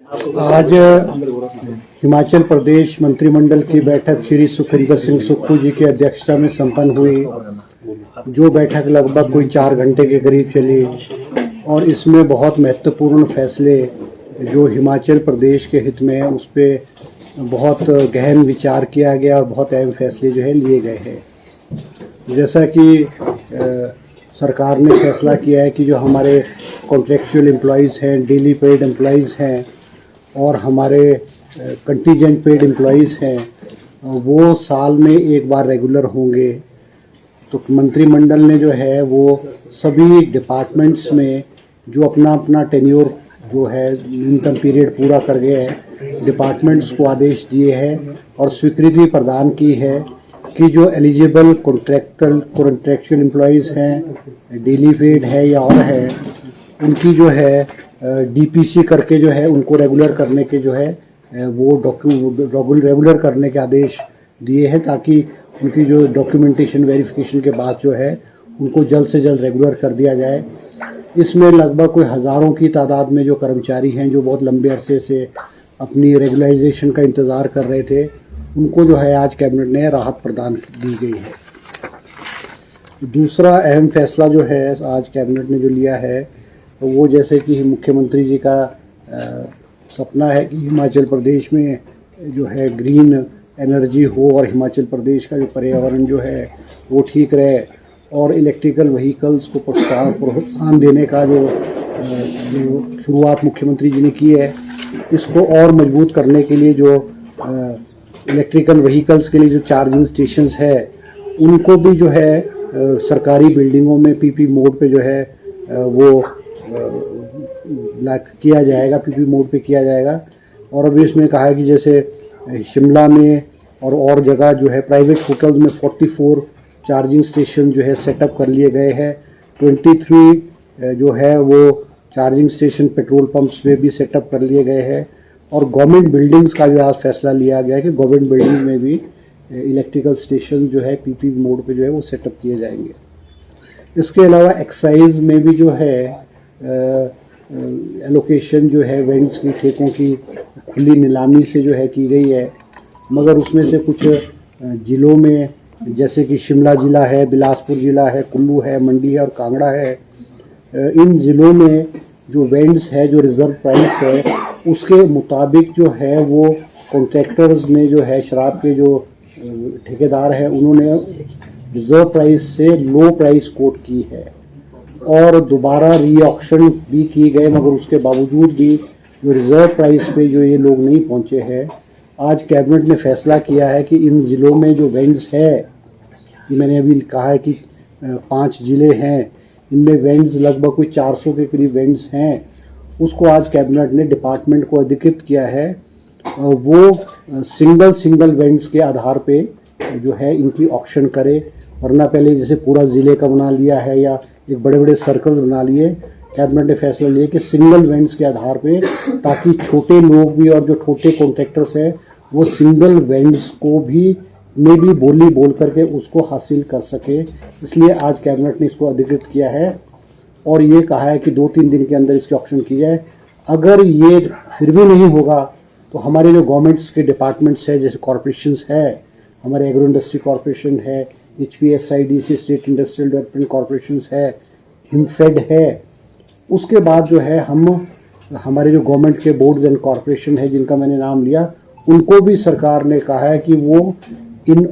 आज हिमाचल प्रदेश मंत्रिमंडल की बैठक श्री सुखविंदर सिंह सुक्खू जी की अध्यक्षता में संपन्न हुई। जो बैठक लगभग कोई 4 घंटे के करीब चली और इसमें बहुत महत्वपूर्ण फैसले जो हिमाचल प्रदेश के हित में है उस पर बहुत गहन विचार किया गया और बहुत अहम फैसले जो है लिए गए हैं। जैसा कि सरकार ने फैसला किया है कि जो हमारे कॉन्ट्रेक्चुअल एम्प्लॉयज़ हैं, डेली पेड एम्प्लॉयज़ हैं और हमारे कंटीजेंट पेड एम्प्लॉयज़ हैं, वो साल में एक बार रेगुलर होंगे। तो मंत्रिमंडल ने जो है वो सभी डिपार्टमेंट्स में जो अपना अपना टेन्योर जो है न्यूनतम पीरियड पूरा कर गए हैं, डिपार्टमेंट्स को आदेश दिए हैं और स्वीकृति प्रदान की है कि जो एलिजिबल कॉन्ट्रैक्चुअल एम्प्लॉयज़ हैं, डेली पेड है या और है, उनकी जो है डीपीसी करके जो है उनको रेगुलर करने के जो है वो रेगुलर करने के आदेश दिए हैं, ताकि उनकी जो डॉक्यूमेंटेशन वेरिफिकेशन के बाद जो है उनको जल्द से जल्द रेगुलर कर दिया जाए। इसमें लगभग कोई हज़ारों की तादाद में जो कर्मचारी हैं जो बहुत लंबे अरसे से अपनी रेगुलराइजेशन का इंतज़ार कर रहे थे, उनको जो है आज कैबिनेट ने राहत प्रदान दी गई है। दूसरा अहम फैसला जो है आज कैबिनेट ने जो लिया है वो, जैसे कि मुख्यमंत्री जी का सपना है कि हिमाचल प्रदेश में जो है ग्रीन एनर्जी हो और हिमाचल प्रदेश का जो पर्यावरण जो है वो ठीक रहे, और इलेक्ट्रिकल व्हीकल्स को प्रोत्साहन देने का जो शुरुआत मुख्यमंत्री जी ने की है, इसको और मजबूत करने के लिए जो इलेक्ट्रिकल व्हीकल्स के लिए जो चार्जिंग स्टेशंस है उनको भी जो है सरकारी बिल्डिंगों में पीपी मोड पे जो है वो किया जाएगा, पीपी मोड पे किया जाएगा। और अभी इसमें कहा है कि जैसे शिमला में और जगह जो है प्राइवेट होटल्स में 44 चार्जिंग स्टेशन जो है सेटअप कर लिए गए हैं। 23 जो है वो चार्जिंग स्टेशन पेट्रोल पंप्स में भी सेटअप कर लिए गए हैं। और गवर्नमेंट बिल्डिंग्स का भी आज फैसला लिया गया है कि गवर्नमेंट बिल्डिंग में भी इलेक्ट्रिकल स्टेशन जो है पीपी मोड पे जो है वो सेटअप किए जाएंगे। इसके अलावा एक्साइज में भी जो है एलोकेशन जो है वेंड्स की ठेकों की खुली नीलामी से जो है की गई है, मगर उसमें से कुछ ज़िलों में जैसे कि शिमला ज़िला है, बिलासपुर ज़िला है, कुल्लू है, मंडी है और कांगड़ा है, इन ज़िलों में जो वेंड्स है, जो रिज़र्व प्राइस है उसके मुताबिक जो है वो कॉन्ट्रैक्टर्स ने जो है शराब के जो ठेकेदार हैं उन्होंने रिज़र्व प्राइस से लो प्राइस कोट की है और दोबारा री ऑक्शन भी की गए, मगर उसके बावजूद भी जो रिज़र्व प्राइस पे जो ये लोग नहीं पहुंचे हैं। आज कैबिनेट ने फैसला किया है कि इन ज़िलों में जो वेंड्स है, मैंने अभी कहा है कि 5 ज़िले हैं, इनमें वेंड्स लगभग कोई 400 के करीब वेंड्स हैं, उसको आज कैबिनेट ने डिपार्टमेंट को अधिकृत किया है वो सिंगल वेंड्स के आधार पे जो है इनकी ऑक्शन करे। वरना पहले जैसे पूरा ज़िले का बना लिया है या एक बड़े बड़े सर्कल बना लिए, कैबिनेट ने फैसला लिया कि सिंगल वेंड्स के आधार पे, ताकि छोटे लोग भी और जो छोटे कॉन्ट्रैक्टर्स हैं वो सिंगल वेंड्स को भी में भी बोली बोल करके उसको हासिल कर सके। इसलिए आज कैबिनेट ने इसको अधिकृत किया है और ये कहा है कि 2-3 दिन के अंदर इसकी ऑक्शन की जाए। अगर ये फिर भी नहीं होगा तो हमारे जो गवर्नमेंट्स के डिपार्टमेंट्स है, जैसे कॉरपोरेशंस है, हमारे एग्रो इंडस्ट्री कॉरपोरेशन है, HPSIDC state industrial development corporation है, हिमफेड है, उसके बाद जो है हम हमारे जो गवर्नमेंट के बोर्ड्स एंड कॉरपोरेशन है जिनका मैंने नाम लिया, उनको भी सरकार ने कहा है कि वो इन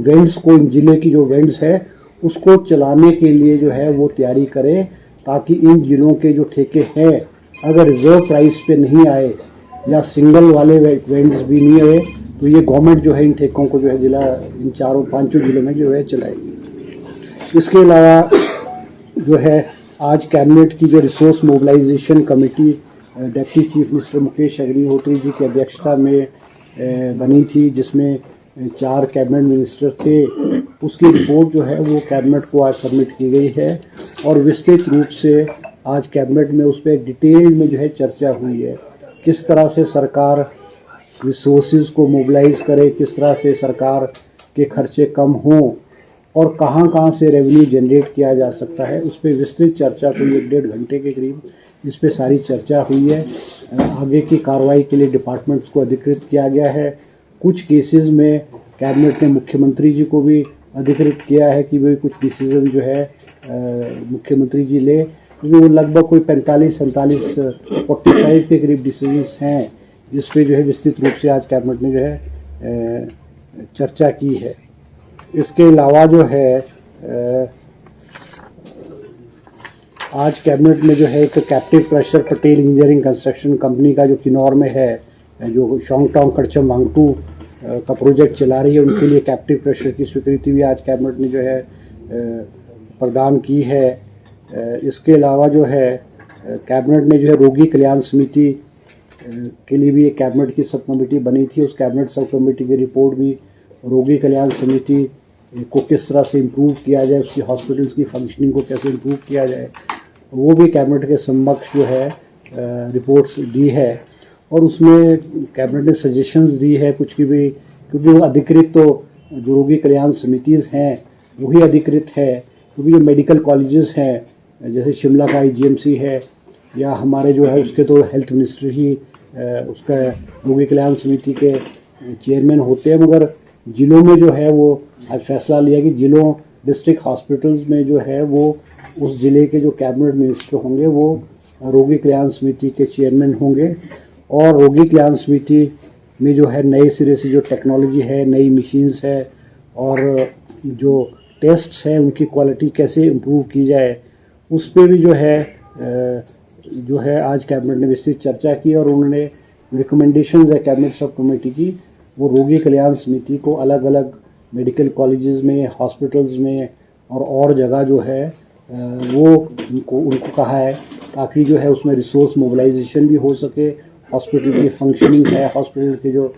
वेंड्स को, इन जिले की जो वेंड्स है उसको चलाने के लिए जो है वो तैयारी करें, ताकि इन जिलों के जो ठेके हैं अगर रिजर्व प्राइस पे नहीं आए या सिंगल वाले वेंड्स भी नहीं आए तो ये गवर्नमेंट जो है इन ठेकों को जो है जिला इन 4-5 जिलों में जो है चलाएगी। इसके अलावा जो है आज कैबिनेट की जो resource mobilisation committee deputy chief minister Mukesh Agnihotri ji की अध्यक्षता में बनी थी, जिसमें 4 कैबिनेट मिनिस्टर थे, उसकी रिपोर्ट जो है वो कैबिनेट को आज सबमिट की गई है और विस्तृत रूप से आज कैबिनेट में उस पर डिटेल में जो है चर्चा हुई है। किस तरह से सरकार रिसोर्सेज को मोबिलाइज करे, किस तरह से सरकार के खर्चे कम हों और कहाँ से रेवेन्यू जनरेट किया जा सकता है, उस पर विस्तृत चर्चा को 1-1.5 घंटे के करीब इस पे सारी चर्चा हुई है। आगे की कार्रवाई के लिए डिपार्टमेंट्स को अधिकृत किया गया है। कुछ केसेस में कैबिनेट ने मुख्यमंत्री जी को भी अधिकृत किया है कि वे कुछ डिसीजन जो है मुख्यमंत्री जी ले, क्योंकि वो लगभग कोई 45 45 के करीब डिसीजंस हैं जिस पे जो है विस्तृत रूप से आज कैबिनेट ने जो है चर्चा की है। इसके अलावा जो है आज कैबिनेट में जो है एक captive crusher Patel engineering construction company का जो किन्नौर में है, जो शोंगटोंग करचम वांगटू का प्रोजेक्ट चला रही है, उनके लिए कैप्टिव क्रशर की स्वीकृति भी आज कैबिनेट ने जो है प्रदान की है। इसके अलावा जो है कैबिनेट ने जो है रोगी कल्याण समिति के लिए भी एक कैबिनेट की सब कमेटी बनी थी। उस कैबिनेट सब कमेटी की रिपोर्ट भी रोगी कल्याण समिति को किस तरह से इम्प्रूव किया जाए, उसकी हॉस्पिटल्स की फंक्शनिंग को कैसे इम्प्रूव किया जाए, वो भी कैबिनेट के समक्ष जो है रिपोर्ट्स दी है। और उसमें कैबिनेट ने सजेशंस दी है कुछ की भी, क्योंकि वो अधिकृत तो जो रोगी कल्याण समितिज़ हैं वही अधिकृत है, क्योंकि जो मेडिकल कॉलेजेस हैं जैसे शिमला का IGMC है या हमारे जो है उसके तो हेल्थ मिनिस्टर ही उसका रोगी कल्याण समिति के चेयरमैन होते हैं, मगर जिलों में जो है वो आज फैसला लिया कि जिलों डिस्ट्रिक्ट हॉस्पिटल्स में जो है वो उस ज़िले के जो कैबिनेट मिनिस्टर होंगे वो रोगी कल्याण समिति के चेयरमैन होंगे। और रोगी कल्याण समिति में जो है नए सिरे से जो टेक्नोलॉजी है, नई मशीन्स है और जो टेस्ट्स हैं उनकी क्वालिटी कैसे इम्प्रूव की जाए, उस पर भी जो है आज कैबिनेट ने विस्तृत चर्चा की। और उन्होंने रिकमेंडेशंस है कैबिनेट सब कमेटी की, वो रोगी कल्याण समिति को अलग अलग मेडिकल कॉलेजेस में, हॉस्पिटल्स में और जगह जो है वो उनको कहा है, ताकि जो है उसमें रिसोर्स मोबिलाइजेशन भी हो सके, हॉस्पिटल की फंक्शनिंग है, हॉस्पिटल के जो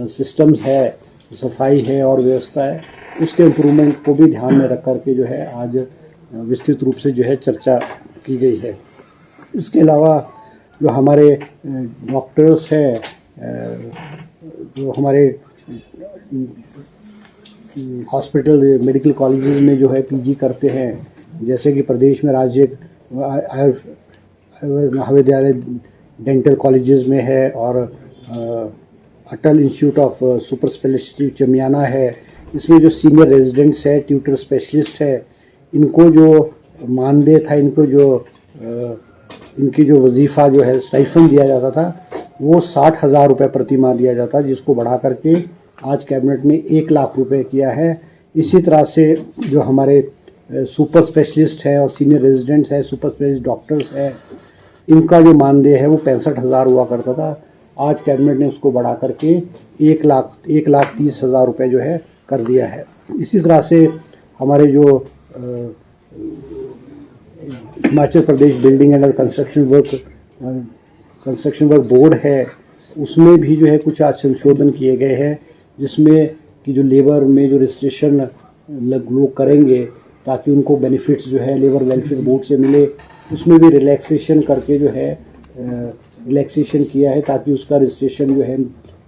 सिस्टम्स है, सफाई है और व्यवस्था है, उसके इम्प्रूवमेंट को भी ध्यान में रख करके जो है आज विस्तृत रूप से जो है चर्चा की गई है। इसके अलावा जो हमारे डॉक्टर्स हैं, जो हमारे हॉस्पिटल मेडिकल कॉलेजेस में जो है PG करते हैं, जैसे कि प्रदेश में राज्य महाविद्यालय डेंटल कॉलेजेस में है और Atal institute of super speciality Chamiyana है, इसमें जो सीनियर रेजिडेंट्स है, ट्यूटर स्पेशलिस्ट है, इनको जो मानदेय था, इनकी जो वजीफ़ा जो है स्टाइफन दिया जाता था वो 60,000 रुपये प्रति माह दिया जाता, जिसको बढ़ा करके आज कैबिनेट ने 1 लाख रुपए किया है। इसी तरह से जो हमारे सुपर स्पेशलिस्ट है और सीनियर रेजिडेंट्स है, सुपर स्पेशलिस्ट डॉक्टर्स है, इनका जो मानदेय है वो 65,000 हुआ करता था, आज कैबिनेट ने उसको बढ़ा करके 1,30,000 रुपये जो है कर दिया है। इसी तरह से हमारे जो Himachal Pradesh building and construction work board है, उसमें भी जो है कुछ आज संशोधन किए गए हैं, जिसमें कि जो लेबर में जो रजिस्ट्रेशन लोग करेंगे ताकि उनको बेनिफिट्स जो है लेबर वेलफेयर बोर्ड से मिले, उसमें भी रिलैक्सेशन करके जो है रिलैक्सेशन किया है, ताकि उसका रजिस्ट्रेशन जो है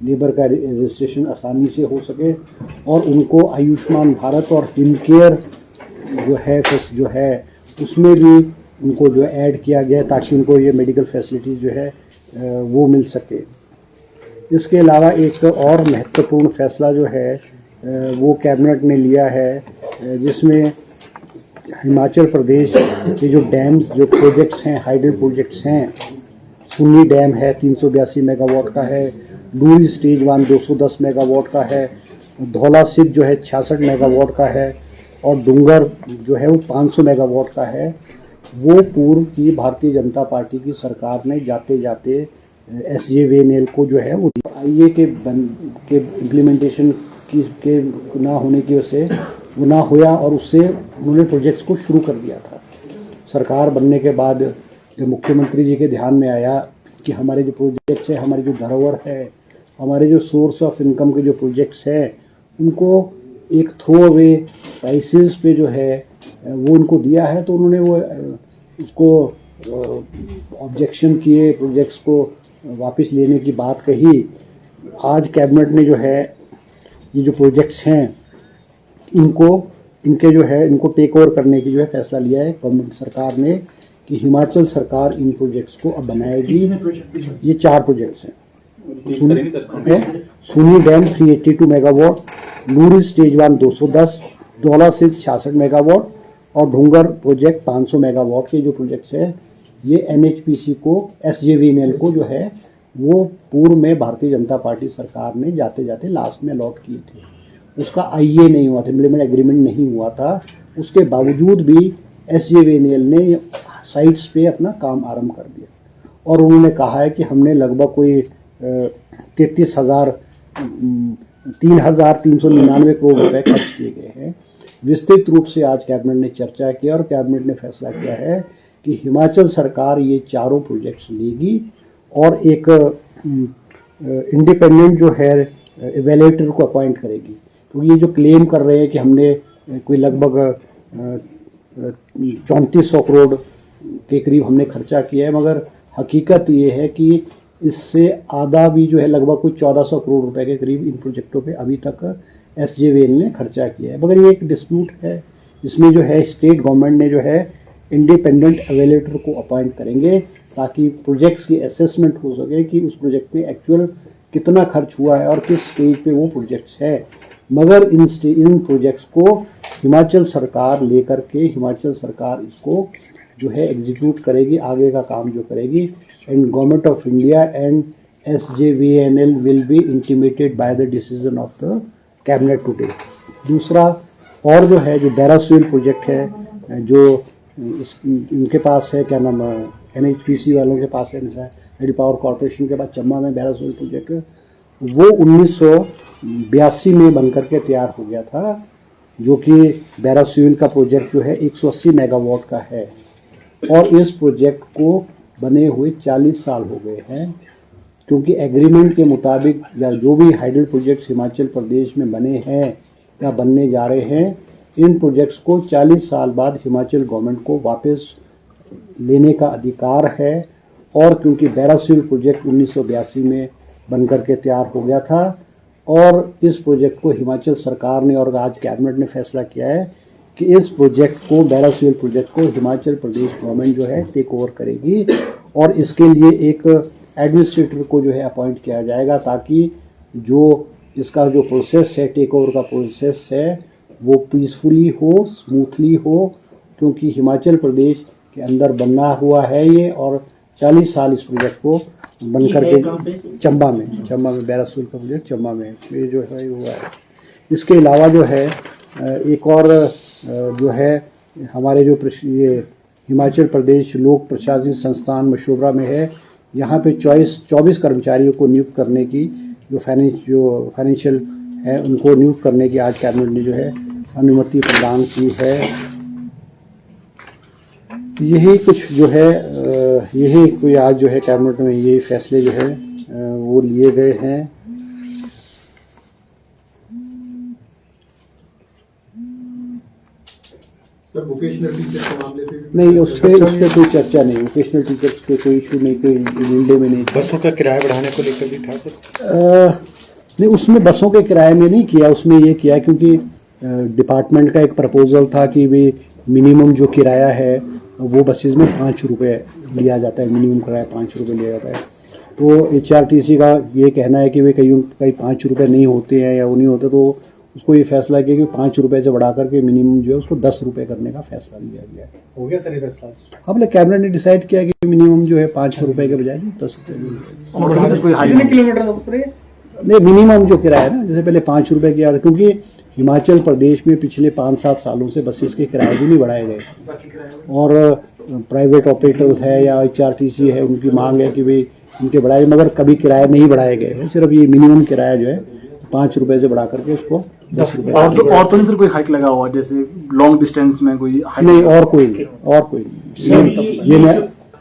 लेबर का रजिस्ट्रेशन आसानी से हो सके। और उनको आयुष्मान भारत और हिमकेयर जो है उसमें भी उनको जो ऐड किया गया है, ताकि उनको ये मेडिकल फैसिलिटीज़ जो है वो मिल सके। इसके अलावा एक और महत्वपूर्ण फैसला जो है वो कैबिनेट ने लिया है, जिसमें हिमाचल प्रदेश के जो डैम्स जो प्रोजेक्ट्स हैं, हाइडल प्रोजेक्ट्स हैं, सुन्नी डैम है 382 मेगावाट का है, डूरी स्टेज 1 210 मेगावाट का है, धौला सिद्ध जो है 66 मेगावाट का है और डूंगर जो है वो 500 मेगावाट का है। वो पूर्व की भारतीय जनता पार्टी की सरकार ने जाते जाते SJVNL को जो है वो IA के इम्प्लीमेंटेशन के ना होने की वजह से वो ना होया और उससे उन्होंने प्रोजेक्ट्स को शुरू कर दिया था। सरकार बनने के बाद जब मुख्यमंत्री जी के ध्यान में आया कि हमारे जो प्रोजेक्ट्स हैं, हमारी जो धरोहर है, हमारे जो सोर्स ऑफ इनकम के जो प्रोजेक्ट्स हैं, उनको एक थ्रो अवे प्राइसेस पे जो है वो उनको दिया है, तो उन्होंने वो उसको ऑब्जेक्शन किए, प्रोजेक्ट्स को वापस लेने की बात कही। आज कैबिनेट ने जो है ये जो प्रोजेक्ट्स हैं इनको टेक ओवर करने की जो है फैसला लिया है गवर्नमेंट सरकार ने, कि हिमाचल सरकार इन प्रोजेक्ट्स को अब बनाएगी। ये 4 प्रोजेक्ट्स हैं। सुनी dam 382 megawatt, Lurie stage 1 210, Dhaula सिद्ध 66 मेगावाट और ढूंगर प्रोजेक्ट 500 मेगावाट के जो प्रोजेक्ट्स है, ये NHPC को SJVNL को जो है वो पूर्व में भारतीय जनता पार्टी सरकार ने जाते जाते लास्ट में अलॉट किए थे। उसका IA नहीं हुआ था, इम्प्लीमेंट एग्रीमेंट नहीं हुआ था। उसके बावजूद भी SJVNL ने साइट्स पे अपना काम आरंभ कर दिया और उन्होंने कहा है कि हमने लगभग कोई 3,399 करोड़ रुपए खर्च किए गए हैं। विस्तृत रूप से आज कैबिनेट ने चर्चा की और कैबिनेट ने फैसला किया है कि हिमाचल सरकार ये चारों प्रोजेक्ट्स लेगी और एक इंडिपेंडेंट जो है इवैल्यूएटर को अपॉइंट करेगी। तो ये जो क्लेम कर रहे हैं कि हमने कोई लगभग 3400 करोड़ के करीब हमने खर्चा किया है, मगर हकीकत ये है कि इससे आधा भी जो है लगभग कुछ 1400 करोड़ रुपए के करीब इन प्रोजेक्टों पे अभी तक SJVNL ने खर्चा किया है। मगर ये एक डिस्प्यूट है, इसमें जो है स्टेट गवर्नमेंट ने जो है इंडिपेंडेंट एवैल्यूएटर को अपॉइंट करेंगे ताकि प्रोजेक्ट्स की असेसमेंट हो सके कि उस प्रोजेक्ट में एक्चुअल कितना खर्च हुआ है और किस स्टेज पे वो प्रोजेक्ट्स है। मगर इन प्रोजेक्ट्स को हिमाचल सरकार लेकर के हिमाचल सरकार इसको जो है एग्जीक्यूट करेगी, आगे का काम जो करेगी। And government of India and SJVNL will be intimated by the decision of the cabinet today. दूसरा और जो है जो बैरासुल प्रोजेक्ट है जो इनके पास है, क्या नाम है, NHPC वालों के पास है, हेड पावर कॉरपोरेशन के पास चम्बा में बैरासुल प्रोजेक्ट, वो 1982 में बनकर के तैयार हो गया था, जो कि बैरासुल का प्रोजेक्ट जो है 180 मेगावाट का है और इस प्रोजेक्ट को बने हुए 40 साल हो गए हैं, क्योंकि एग्रीमेंट के मुताबिक या जो भी हाइडल प्रोजेक्ट्स हिमाचल प्रदेश में बने हैं या बनने जा रहे हैं, इन प्रोजेक्ट्स को 40 साल बाद हिमाचल गवर्नमेंट को वापस लेने का अधिकार है। और क्योंकि बैरासुल प्रोजेक्ट 1982 में बनकर के तैयार हो गया था और इस प्रोजेक्ट को हिमाचल सरकार ने और आज कैबिनेट ने फैसला किया है कि इस प्रोजेक्ट को, बैरासुल प्रोजेक्ट को हिमाचल प्रदेश गवर्नमेंट जो है टेक ओवर करेगी और इसके लिए एक एडमिनिस्ट्रेटर को जो है अपॉइंट किया जाएगा ताकि जो इसका जो प्रोसेस है, टेक ओवर का प्रोसेस है, वो पीसफुली हो, स्मूथली हो, क्योंकि हिमाचल प्रदेश के अंदर बना हुआ है ये और 40 साल इस प्रोजेक्ट को बनकर के चंबा में बैरासुल का प्रोजेक्ट चंबा में ये जो है हुआ है। इसके अलावा जो है एक और जो है हमारे जो ये हिमाचल प्रदेश लोक प्रशासनिक संस्थान मशोबरा में है, यहाँ पे 24 कर्मचारियों को नियुक्त करने की जो फाइनेंशियल है उनको नियुक्त करने की आज कैबिनेट ने जो है अनुमति प्रदान की है। यही कुछ जो है यही कोई आज जो है कैबिनेट में ये फैसले जो है वो लिए गए हैं। सर वोकेशनल टीचर के मामले पे नहीं, उस पर कोई चर्चा नहीं, वोकेशनल टीचर्स पे कोई इशू नहीं, कोई इंडे में नहीं। बसों का किराया बढ़ाने को लेकर भी था सर? नहीं, उसमें बसों के किराए में नहीं किया, उसमें ये किया क्योंकि डिपार्टमेंट का एक प्रपोजल था कि भी मिनिमम जो किराया है वो बसेस में 5 रुपये लिया जाता है, मिनिमम किराया 5 रुपये लिया जाता है। तो HRTC का ये कहना है कि वे कहीं 5 रुपये नहीं होते हैं या वो नहीं होते, तो उसको ये फैसला किया कि 5 रुपये से बढ़ा करके मिनिमम जो है उसको 10 रुपये करने का फैसला लिया गया है। हो गया सर ये फैसला? अब कैबिनेट ने डिसाइड किया कि मिनिमम जो है 5 रुपये के बजाय 10 रुपये नहीं, मिनिमम जो किराया है ना, जैसे पहले 5 रुपये किया था, क्योंकि हिमाचल प्रदेश में पिछले 5-7 सालों से बसेस के किराए भी नहीं बढ़ाए गए और प्राइवेट ऑपरेटर्स है या HRTC है, उनकी मांग है कि भाई इनके बढ़ाए, मगर कभी किराए नहीं बढ़ाए गए हैं। सिर्फ ये मिनिमम किराया जो है 5 रुपये से बढ़ा करके उसको 10 रुपये। और तो नहीं सर कोई हाइक लगा हुआ जैसे लॉन्ग डिस्टेंस में कोई हाइक? नहीं, और कोई नहीं।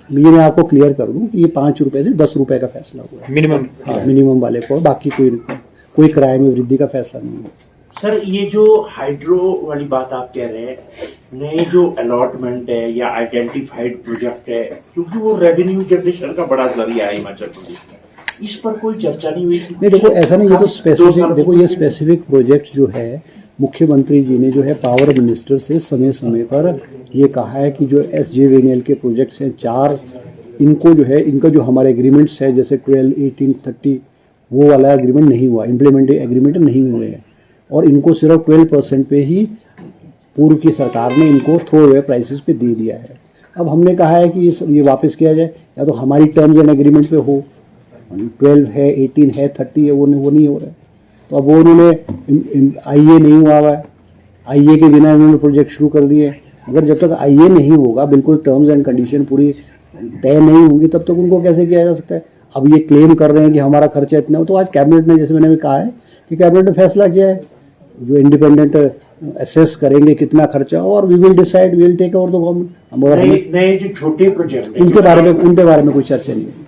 ये मैं आपको क्लियर कर दूं कि ये 5 रुपये से 10 रुपये का फैसला हुआ है मिनिमम। हाँ, मिनिमम वाले को, बाकी कोई किराए में वृद्धि का फैसला नहीं है। सर ये जो हाइड्रो वाली बात आप कह रहे हैं, नए जो अलॉटमेंट है या आइडेंटिफाइड प्रोजेक्ट है, क्योंकि वो रेवेन्यू जनरेशन का बड़ा जरिया है हिमाचल प्रदेश में, इस पर कोई चर्चा नहीं हुई? नहीं, देखो ऐसा नहीं, ये तो स्पेसिफिक, देखो ये स्पेसिफिक प्रोजेक्ट जो है मुख्यमंत्री जी ने जो है पावर मिनिस्टर से समय समय पर ये कहा है कि जो SJVNL के प्रोजेक्ट्स हैं 4, इनको जो है इनका जो हमारे एग्रीमेंट्स है जैसे 12, 18, 30 वो वाला एग्रीमेंट नहीं हुआ, इम्प्लीमेंट एग्रीमेंट नहीं हुए हैं और इनको सिर्फ 12% पे ही पूर्व की सरकार ने इनको थ्रो अवे प्राइसेस पे दे दिया है। अब हमने कहा है कि ये वापस किया जाए, या तो हमारी टर्म्स एंड एग्रीमेंट पे हो, 12 है, 18 है, 30 है, वो नहीं हो रहा है। तो अब वो उन्होंने IA नहीं हुआ है, IA के बिना उन्होंने प्रोजेक्ट शुरू कर दिए। अगर जब तक IA नहीं होगा, बिल्कुल टर्म्स एंड कंडीशन पूरी तय नहीं होंगी, तब तक उनको कैसे किया जा सकता है। अब ये क्लेम कर रहे हैं कि हमारा खर्चा इतना हो, तो आज कैबिनेट ने, जैसे मैंने भी कहा है कि कैबिनेट ने फैसला किया है, जो इंडिपेंडेंट असेस करेंगे कितना खर्चा हो और we will decide, we will take over the government. नए जो छोटे प्रोजेक्ट उनके बारे में कोई चर्चा नहीं है।